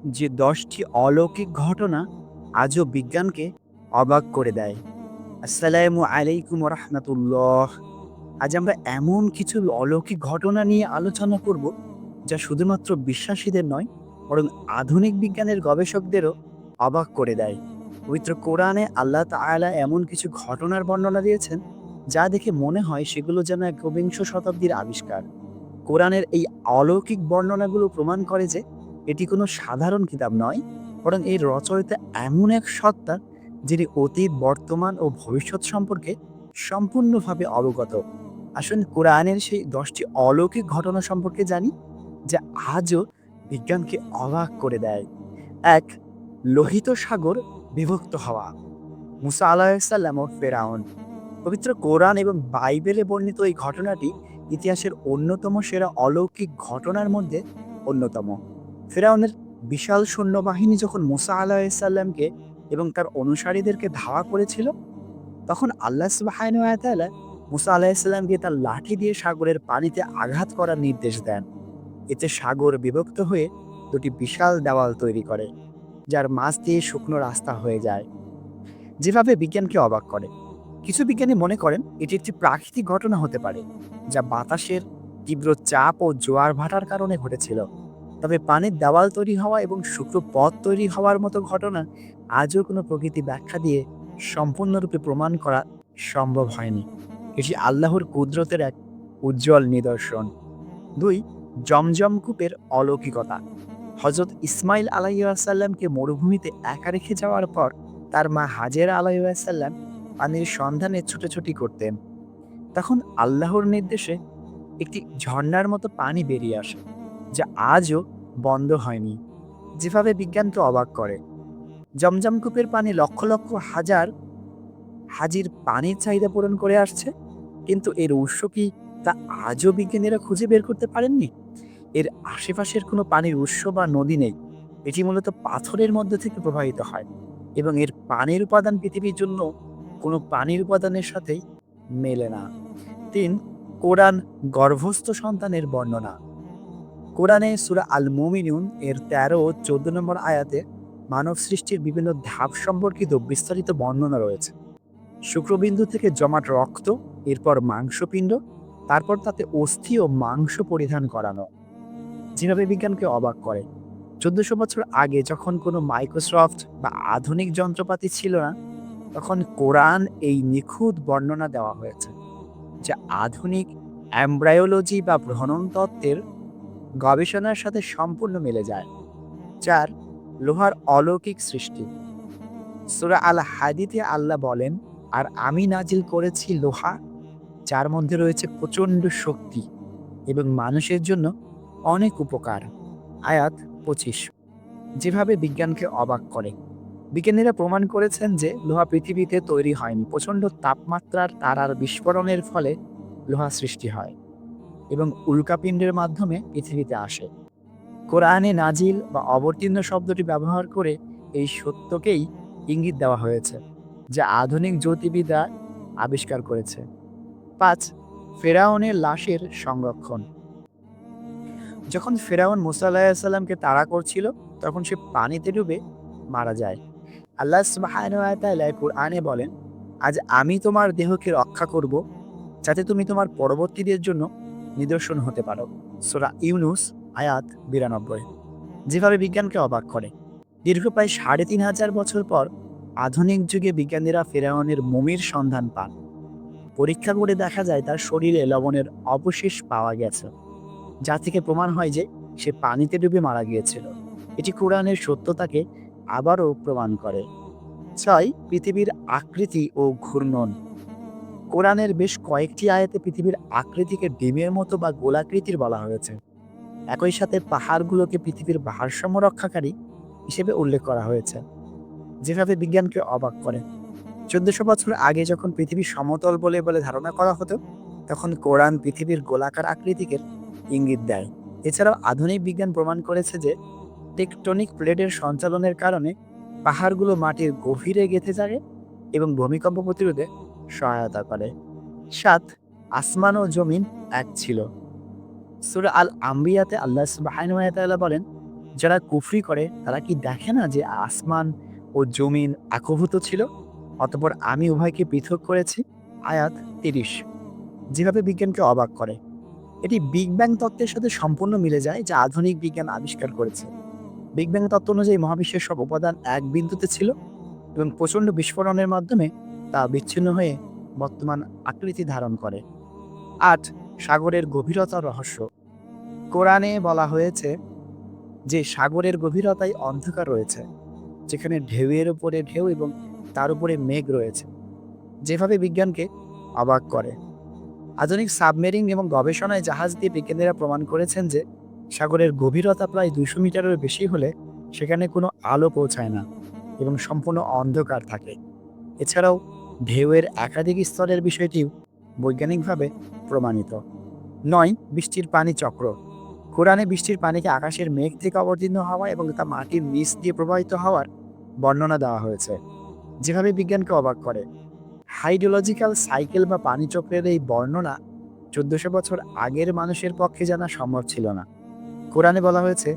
যে ১০টি অলৌকিক ঘটনা আজও বিজ্ঞানকে অবাক করে দেয়। আসসালামু আলাইকুম রহমতুল্লাহ। আজ আমরা এমন কিছু অলৌকিক ঘটনা নিয়ে আলোচনা করব, যা শুধুমাত্র বিশ্বাসীদের নয়, বরং আধুনিক বিজ্ঞানের গবেষকদেরও অবাক করে দেয়। পবিত্র কোরআনে আল্লাহ তাআলা এমন কিছু ঘটনার বর্ণনা দিয়েছেন, যা দেখে মনে হয় সেগুলো যেন একবিংশ শতাব্দীর আবিষ্কার। কোরআনের এই অলৌকিক বর্ণনাগুলো প্রমাণ করে যে এটি কোনো সাধারণ কিতাব নয়, বরং এর রচয়িতা এমন এক সত্তা, যিনি অতীত, বর্তমান ও ভবিষ্যৎ সম্পর্কে সম্পূর্ণভাবে অবগত। আসুন কোরআনের সেই ১০টি অলৌকিক ঘটনা সম্পর্কে জানি, যা আজও বিজ্ঞানকে অবাক করে দেয়। ১. লোহিত সাগর বিভক্ত হওয়া। মুসা আলাইহিসসালাম ও ফেরাউন। পবিত্র কোরআন এবং বাইবেলে বর্ণিত এই ঘটনাটি ইতিহাসের অন্যতম সেরা অলৌকিক ঘটনার মধ্যে অন্যতম। ফেরাউনের বিশাল সৈন্যবাহিনী যখন মুসা আলাইহিসসালামকে এবং তার অনুসারীদেরকে ধাওয়া করেছিল, তখন আল্লাহ সুবহানাহু ওয়া তাআলা মুসা আলাইহিসসালামকে তার লাঠি দিয়ে সাগরের পানিতে আঘাত করার নির্দেশ দেন। এতে সাগর বিভক্ত হয়ে দুটি বিশাল দেওয়াল তৈরি করে, যার মাঝ দিয়ে শুকনো রাস্তা হয়ে যায়। যেভাবে বিজ্ঞানকে অবাক করে। কিছু বিজ্ঞানী মনে করেন এটি একটি প্রাকৃতিক ঘটনা হতে পারে, যা বাতাসের তীব্র চাপ ও জোয়ার ভাটার কারণে ঘটেছিল। তবে পানির দেওয়াল তৈরি হওয়া এবং শুকনো পথ তৈরি হওয়ার মতো ঘটনা আজও কোনো প্রকৃতি ব্যাখ্যা দিয়ে সম্পূর্ণরূপে প্রমাণ করা সম্ভব হয়নি। এটি আল্লাহর কুদরতের এক উজ্জ্বল নিদর্শন। ২. জমজম কূপের অলৌকিকতা। হযরত ইসমাইল আলাইহিসসালামকে মরুভূমিতে একা রেখে যাওয়ার পর তার মা হাজেরা আলাইহিসসালাম পানির সন্ধানে ছুটোছুটি করতেন। তখন আল্লাহর নির্দেশে একটি ঝর্ণার মতো পানি বেরিয়ে আসে, যা আজও বন্ধ হয়নি। যেভাবে বিজ্ঞানকে অবাক করে। জমজম কূপের পানি লক্ষ লক্ষ হাজার হাজির পানির চাহিদা পূরণ করে আসছে, কিন্তু এর উৎস কি তা আজও বিজ্ঞানীরা খুঁজে বের করতে পারেননি। এর আশেপাশের কোনো পানির উৎস বা নদী নেই। এটি মূলত পাথরের মধ্যে থেকে প্রবাহিত হয় এবং এর পানির উপাদান পৃথিবীর জন্য কোনো পানির উপাদানের সাথেই মেলে না। ৩. কোরআন গর্ভস্থ সন্তানের বর্ণনা। কোরআনে সূরা আল মুমিনুন এর ১৩ ও ১৪ নম্বর আয়াতে মানব সৃষ্টির বিভিন্ন ধাপ সম্পর্কিত বিস্তারিত বর্ণনা রয়েছে। শুক্রবিন্দু থেকে জমাট রক্ত, এরপর মাংসপিণ্ড, তারপর তাতে অস্থি ও মাংস পরিধান করানো। যেভাবে বিজ্ঞানকে অবাক করে। ১৪০০ বছর আগে যখন কোনো মাইক্রোসফট বা আধুনিক যন্ত্রপাতি ছিল না, তখন কোরআন এই নিখুঁত বর্ণনা দেওয়া হয়েছে, যা আধুনিক এমব্রায়োলজি বা ভ্রূণ তত্ত্বের গবেষণার সাথে সম্পূর্ণ মিলে যায়। ৪. লোহার অলৌকিক সৃষ্টি। সূরা আল হাদীদে আল্লাহ বলেন, আর আমি নাজিল করেছি লোহা, যার মধ্যে রয়েছে প্রচণ্ড শক্তি এবং মানুষের জন্য অনেক উপকার। আয়াত ২৫। যেভাবে বিজ্ঞানকে অবাক করে। বিজ্ঞানীরা প্রমাণ করেছেন যে লোহা পৃথিবীতে তৈরি হয়নি, প্রচণ্ড তাপমাত্রার তারার বিস্ফোরণের ফলে লোহা সৃষ্টি হয় এবং উল্কাপিণ্ডের মাধ্যমে পৃথিবীতে আসে। কোরআনে নাজিল বা অবতীর্ণ শব্দটি ব্যবহার করে এই সত্যকেই ইঙ্গিত দেওয়া হয়েছে, যা আধুনিক জ্যোতির্বিদ্যা আবিষ্কার করেছে। ৫. ফেরাউনের লাশের সংরক্ষণ। যখন ফেরাউন মুসা আলাইহিসসালামকে তাড়া করছিল, তখন সে পানিতে ডুবে মারা যায়। আল্লাহ সুবহানাহু ওয়া তাআলা কুরআনে বলেন, আজ আমি তোমার দেহকে রক্ষা করব, যাতে তুমি তোমার পরবর্তীদের জন্য নিদর্শন হতে পারো। সূরা ইউনুস আয়াত ৯২। যেভাবে বিজ্ঞানকে অবাক করে। দীর্ঘ প্রায় ৩,৫০০ বছর পর আধুনিক যুগে বিজ্ঞানীরা ফেরাউনের মমির সন্ধান পান। পরীক্ষা করে দেখা যায় তার শরীরে লবণের অবশেষ পাওয়া গেছে, যা থেকে প্রমাণ হয় যে সে পানিতে ডুবে মারা গিয়েছিল। এটি কোরআনের সত্যতাকে আবারও প্রমাণ করে। ৬. পৃথিবীর আকৃতি ও ঘূর্ণন। কোরআনের বেশ কয়েকটি আয়াতে পৃথিবীর আকৃতিকে ডিমের মতো বা গোলাকৃতির বলা হয়েছে। একই সাথে পাহাড়গুলোকে পৃথিবীর ভারসাম্য রক্ষাকারী হিসেবে উল্লেখ করা হয়েছে। যেভাবে বিজ্ঞানকে অবাক করে। ১৪০০ বছর আগে যখন পৃথিবী সমতল বলে বলে ধারণা করা হতো, তখন কোরআন পৃথিবীর গোলাকার আকৃতিকে ইঙ্গিত দেয়। এছাড়াও আধুনিক বিজ্ঞান প্রমাণ করেছে যে টেকটনিক প্লেটের সঞ্চালনের কারণে পাহাড়গুলো মাটির গভীরে গেঁথে যায় এবং ভূমিকম্প প্রতিরোধে সহায়তা করে। ৭. আসমান ও জমিন এক ছিল। সূরা আল আম্বিয়াতে আল্লাহ সুবহানাহু ওয়া তাআলা বলেন, যারা কুফরি করে তারা কি দেখে না যে আসমান ও জমিন একভূত ছিল, অতঃপর আমি উভয়কে পৃথক করেছি? আয়াত ৩০। যেভাবে বিজ্ঞানকে অবাক করে, এটি বিগ ব্যাং তত্ত্বের সাথে সম্পূর্ণ মিলে যায় যা আধুনিক বিজ্ঞান আবিষ্কার করেছে। বিগ ব্যাং তত্ত্ব অনুযায়ী মহাবিশ্বের সব উপাদান এক বিন্দুতে ছিল এবং প্রচণ্ড বিস্ফোরণের মাধ্যমে তা বিচ্ছিন্ন হয়ে বর্তমান আকৃতি ধারণ করে। ৮. সাগরের গভীরতার রহস্য। কোরআনে বলা হয়েছে যে সাগরের গভীরতায় অন্ধকার রয়েছে, যেখানে ঢেউয়ের উপরে ঢেউ এবং তার উপরে মেঘ রয়েছে, যেভাবে বিজ্ঞানকে অবাক করে। আধুনিক সাবমেরিন এবং গবেষণায় জাহাজ দিয়ে বিজ্ঞানীরা প্রমাণ করেছেন যে সাগরের গভীরতা প্রায় ২০০ মিটারের বেশি হলে সেখানে কোনো আলো পৌঁছায় না এবং সম্পূর্ণ অন্ধকার থাকে। এছাড়াও ঢেউয়ের একাধিক স্তরের বিষয়টিও বৈজ্ঞানিকভাবে প্রমাণিত। ৯. বৃষ্টির পানি চক্র। কোরআনে বৃষ্টির পানিকে আকাশের মেঘ থেকে অবতীর্ণ হওয়া এবং তা মাটির নিচ দিয়ে প্রবাহিত হওয়ার বর্ণনা দেওয়া হয়েছে, যেভাবে বিজ্ঞানকে অবাক করে। হাইড্রোলজিক্যাল সাইকেল বা পানিচক্রের এই বর্ণনা ১৪০০ বছর আগের মানুষের পক্ষে জানা সম্ভব ছিল না। কোরআনে বলা হয়েছে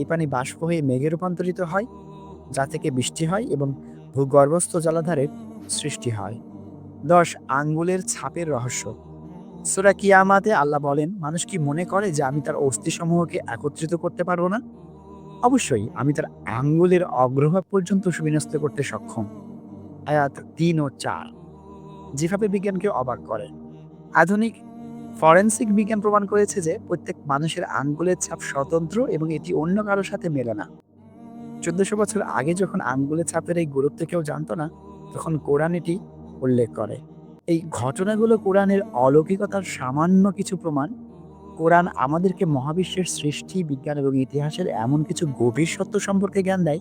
এই পানি বাষ্প হয়ে মেঘে রূপান্তরিত হয়, যা থেকে বৃষ্টি হয় এবং ভূগর্ভস্থ জলাধারের সৃষ্টি হয়। ১০. আঙ্গুলের ছাপের রহস্য। সূরা কিয়ামাতে আল্লাহ বলেন, মানুষ কি মনে করে যে আমি তার অস্থিসমূহকে একত্রিত করতে পারবো না? অবশ্যই আমি তার আঙ্গুলের অগ্রভাগ পর্যন্ত সুবিন্যস্ত করতে সক্ষম। আয়াত ৩ ও ৪। যেভাবে বিজ্ঞানকে অবাক করে। আধুনিক ফরেনসিক বিজ্ঞান প্রমাণ করেছে যে প্রত্যেক মানুষের আঙ্গুলের ছাপ স্বতন্ত্র এবং এটি অন্য কারোর সাথে মেলে না। ১৪০০ বছর আগে যখন আঙ্গুলের ছাপের এই গুরুত্ব কেউ জানতো না, তখন কোরআন এটি উল্লেখ করে। এই ঘটনাগুলো কোরআনের অলৌকিকতার সামান্য কিছু প্রমাণ। কোরআন আমাদেরকে মহাবিশ্বের সৃষ্টি, বিজ্ঞান এবং ইতিহাসের এমন কিছু গভীর সত্য সম্পর্কে জ্ঞান দেয়,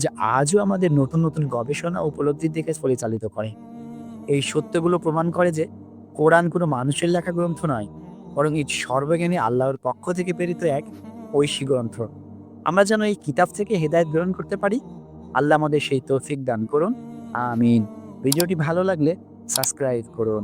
যা আজও আমাদের নতুন নতুন গবেষণা ও উপলব্ধির দিকে পরিচালিত করে। এই সত্যগুলো প্রমাণ করে যে কোরআন কোনো মানুষের লেখা গ্রন্থ নয়, বরং এটি সর্বজ্ঞানী আল্লাহর পক্ষ থেকে প্রেরিত এক ঐশী গ্রন্থ। আমরা যেন এই কিতাব থেকে হেদায়েত গ্রহণ করতে পারি। আল্লাহ আমাদের সেই তৌফিক দান করুন। আমিন। ভিডিওটি ভালো লাগলে সাবস্ক্রাইব করুন।